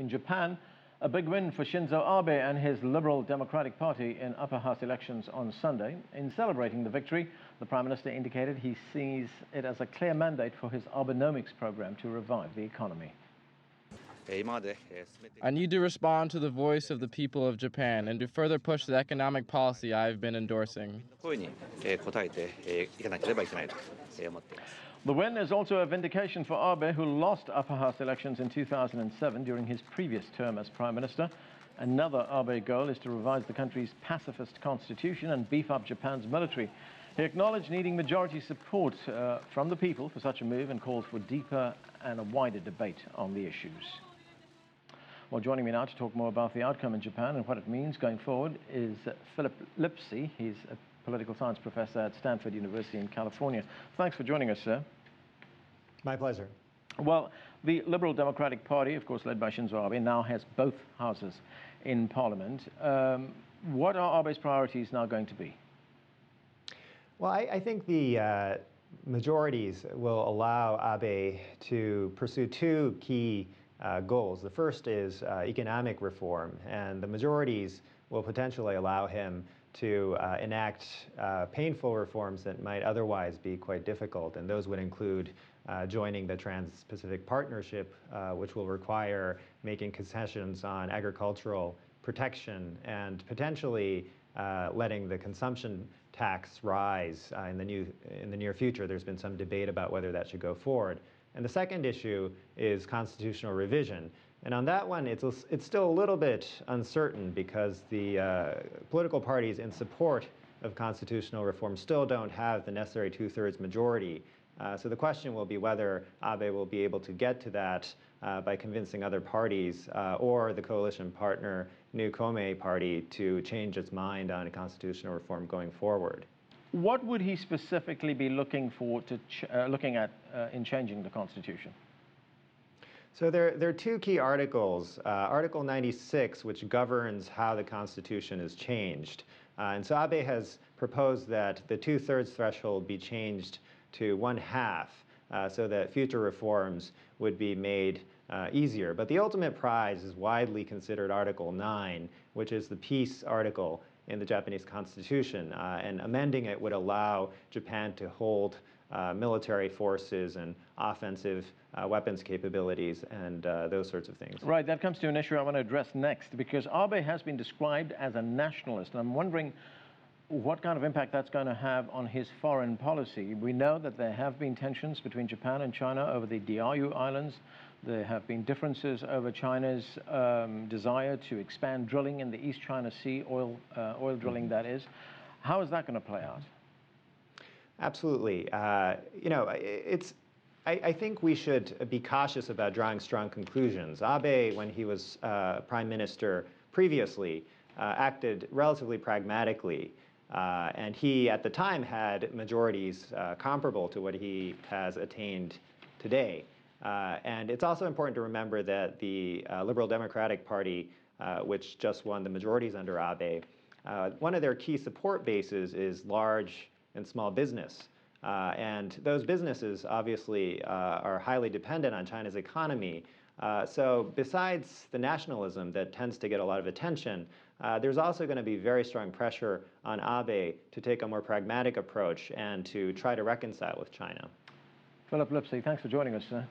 in Japan, a big win for Shinzo Abe and his Liberal Democratic Party in upper house elections on Sunday. In celebrating the victory, the Prime Minister indicated he sees it as a clear mandate for his Abenomics program to revive the economy. I need to respond to the voice of the people of Japan and to further push the economic policy I have been endorsing. The win is also a vindication for Abe, who lost upper house elections in 2007 during his previous term as Prime Minister. Another Abe goal is to revise the country's pacifist constitution and beef up Japan's military. He acknowledged needing majority support from the people for such a move and called for deeper and a wider debate on the issues. Well, joining me now to talk more about the outcome in Japan and what it means going forward is Phillip Lipscy. He's a political science professor at Stanford University in California. Thanks for joining us, sir. My pleasure. Well, the Liberal Democratic Party, of course led by Shinzo Abe, now has both houses in Parliament. What are Abe's priorities now going to be? Well, I think the majorities will allow Abe to pursue two key goals. The first is economic reform, and the majorities will potentially allow him to enact painful reforms that might otherwise be quite difficult, and those would include joining the Trans-Pacific Partnership, which will require making concessions on agricultural protection and potentially letting the consumption tax rise in the near future. There's been some debate about whether that should go forward. And the second issue is constitutional revision. And on that one, it's still a little bit uncertain because the political parties in support of constitutional reform still don't have the necessary two-thirds majority. So the question will be whether Abe will be able to get to that by convincing other parties or the coalition partner, New Komeii Party, to change its mind on constitutional reform going forward. What would he specifically be looking at in changing the Constitution? So there are two key articles. Article 96, which governs how the Constitution is changed. And so Abe has proposed that the two-thirds threshold be changed to 1/2 so that future reforms would be made easier. But the ultimate prize is widely considered Article 9, which is the peace article in the Japanese Constitution, and amending it would allow Japan to hold military forces and offensive weapons capabilities and those sorts of things. Right, that comes to an issue I want to address next, because Abe has been described as a nationalist, and I'm wondering what kind of impact that's going to have on his foreign policy. We know that there have been tensions between Japan and China over the Diaoyu Islands. There have been differences over China's desire to expand drilling in the East China Sea, oil drilling that is. How is that going to play out? Absolutely. You know, I think we should be cautious about drawing strong conclusions. Abe, when he was prime minister previously, acted relatively pragmatically. And he, at the time, had majorities comparable to what he has attained today. And it's also important to remember that the Liberal Democratic Party, which just won the majorities under Abe, one of their key support bases is large and small business. And those businesses obviously are highly dependent on China's economy. So besides the nationalism that tends to get a lot of attention, there's also going to be very strong pressure on Abe to take a more pragmatic approach and to try to reconcile with China. Phillip Lipscy, thanks for joining us, sir.